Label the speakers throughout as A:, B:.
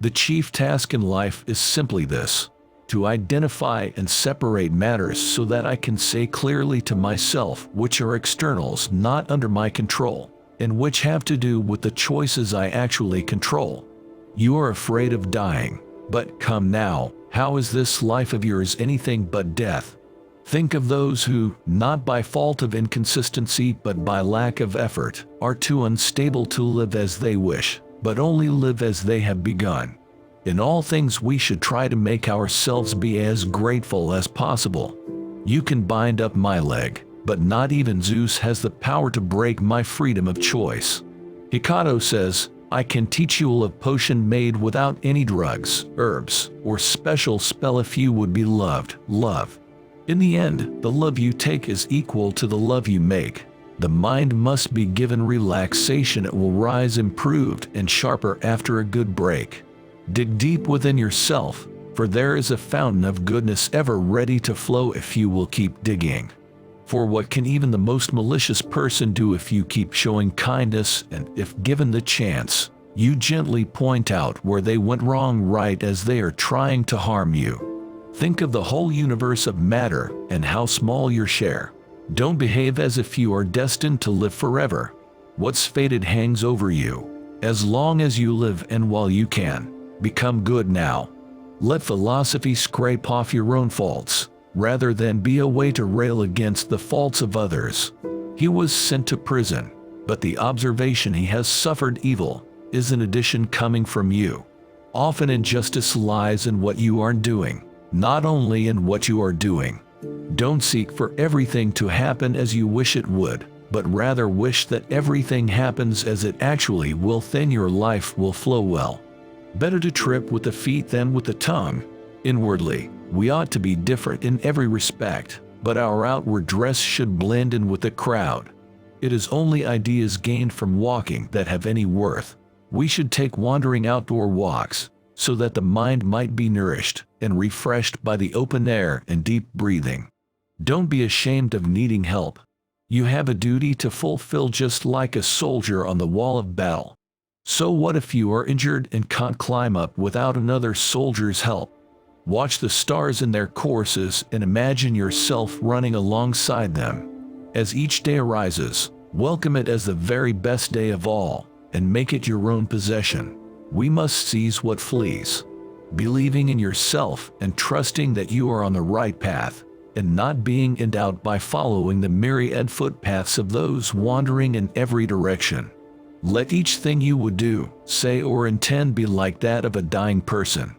A: The chief task in life is simply this: to identify and separate matters so that I can say clearly to myself which are externals not under my control, and which have to do with the choices I actually control. You are afraid of dying, but come now, how is this life of yours anything but death? Think of those who, not by fault of inconsistency but by lack of effort, are too unstable to live as they wish, but only live as they have begun. In all things we should try to make ourselves be as grateful as possible. You can bind up my leg, but not even Zeus has the power to break my freedom of choice. Hikato says, I can teach you a potion made without any drugs, herbs, or special spell if you would be loved. Love. In the end, the love you take is equal to the love you make. The mind must be given relaxation. It will rise improved and sharper after a good break. Dig deep within yourself, for there is a fountain of goodness ever ready to flow if you will keep digging. For what can even the most malicious person do if you keep showing kindness and, if given the chance, you gently point out where they went wrong right as they are trying to harm you? Think of the whole universe of matter and how small your share. Don't behave as if you are destined to live forever. What's fated hangs over you. As long as you live and while you can, become good now. Let philosophy scrape off your own faults, rather than be a way to rail against the faults of others. He was sent to prison, but the observation he has suffered evil is an addition coming from you. Often injustice lies in what you aren't doing, not only in what you are doing. Don't seek for everything to happen as you wish it would, but rather wish that everything happens as it actually will, then your life will flow well. Better to trip with the feet than with the tongue. Inwardly, we ought to be different in every respect, but our outward dress should blend in with the crowd. It is only ideas gained from walking that have any worth. We should take wandering outdoor walks, so that the mind might be nourished and refreshed by the open air and deep breathing. Don't be ashamed of needing help. You have a duty to fulfill just like a soldier on the wall of battle. So what if you are injured and can't climb up without another soldier's help? Watch the stars in their courses and imagine yourself running alongside them. As each day arises, welcome it as the very best day of all, and make it your own possession. We must seize what flees. Believing in yourself and trusting that you are on the right path, and not being in doubt by following the myriad footpaths of those wandering in every direction. Let each thing you would do, say, or intend be like that of a dying person.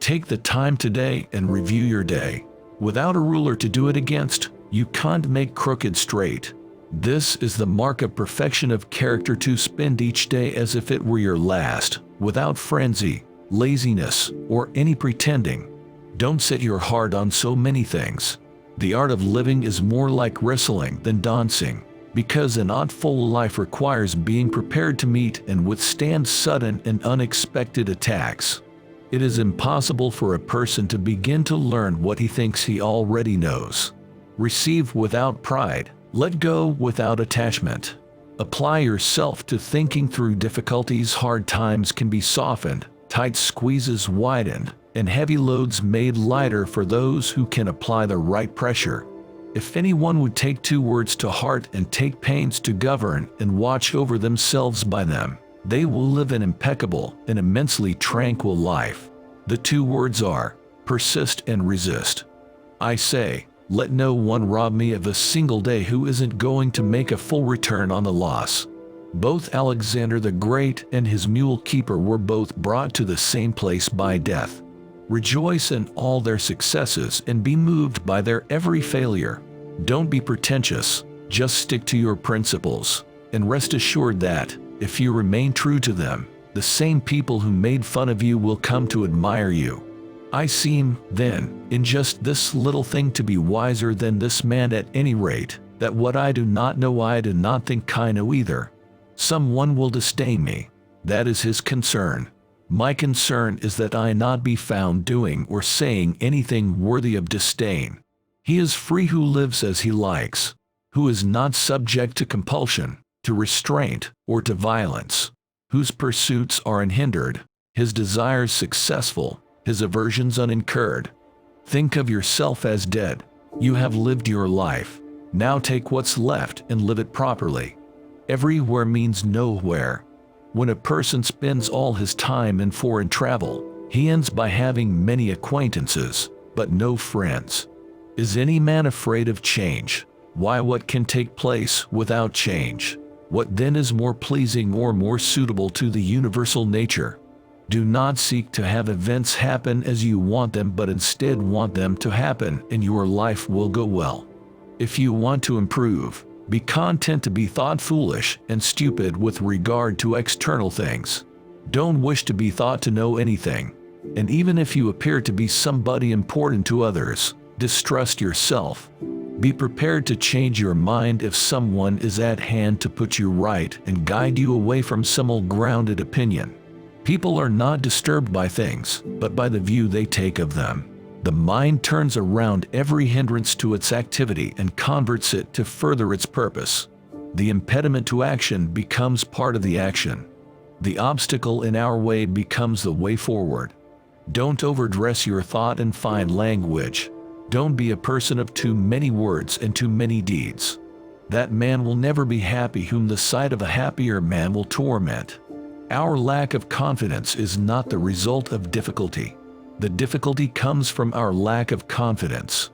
A: Take the time today and review your day. Without a ruler to do it against, you can't make crooked straight. This is the mark of perfection of character, to spend each day as if it were your last, without frenzy, laziness, or any pretending. Don't set your heart on so many things. The art of living is more like wrestling than dancing, because an artful life requires being prepared to meet and withstand sudden and unexpected attacks. It is impossible for a person to begin to learn what he thinks he already knows. Receive without pride. Let go without attachment. Apply yourself to thinking through difficulties. Hard times can be softened, tight squeezes widened, and heavy loads made lighter for those who can apply the right pressure. If anyone would take 2 words to heart and take pains to govern and watch over themselves by them, they will live an impeccable and immensely tranquil life. The 2 words are, persist and resist. I say, let no one rob me of a single day who isn't going to make a full return on the loss. Both Alexander the Great and his mule keeper were both brought to the same place by death. Rejoice in all their successes and be moved by their every failure. Don't be pretentious, just stick to your principles, and rest assured that, if you remain true to them, the same people who made fun of you will come to admire you. I seem, then, in just this little thing to be wiser than this man at any rate, that what I do not know I do not think I know either. Someone will disdain me. That is his concern. My concern is that I not be found doing or saying anything worthy of disdain. He is free who lives as he likes, who is not subject to compulsion, to restraint, or to violence, whose pursuits are unhindered, his desires successful, his aversions unincurred. Think of yourself as dead. You have lived your life. Now take what's left and live it properly. Everywhere means nowhere. When a person spends all his time in foreign travel, he ends by having many acquaintances, but no friends. Is any man afraid of change? Why, what can take place without change? What then is more pleasing or more suitable to the universal nature? Do not seek to have events happen as you want them, but instead want them to happen, and your life will go well. If you want to improve, be content to be thought foolish and stupid with regard to external things. Don't wish to be thought to know anything. And even if you appear to be somebody important to others, distrust yourself. Be prepared to change your mind if someone is at hand to put you right and guide you away from some ill-grounded opinion. People are not disturbed by things, but by the view they take of them. The mind turns around every hindrance to its activity and converts it to further its purpose. The impediment to action becomes part of the action. The obstacle in our way becomes the way forward. Don't overdress your thought and fine language. Don't be a person of too many words and too many deeds. That man will never be happy whom the sight of a happier man will torment. Our lack of confidence is not the result of difficulty. The difficulty comes from our lack of confidence.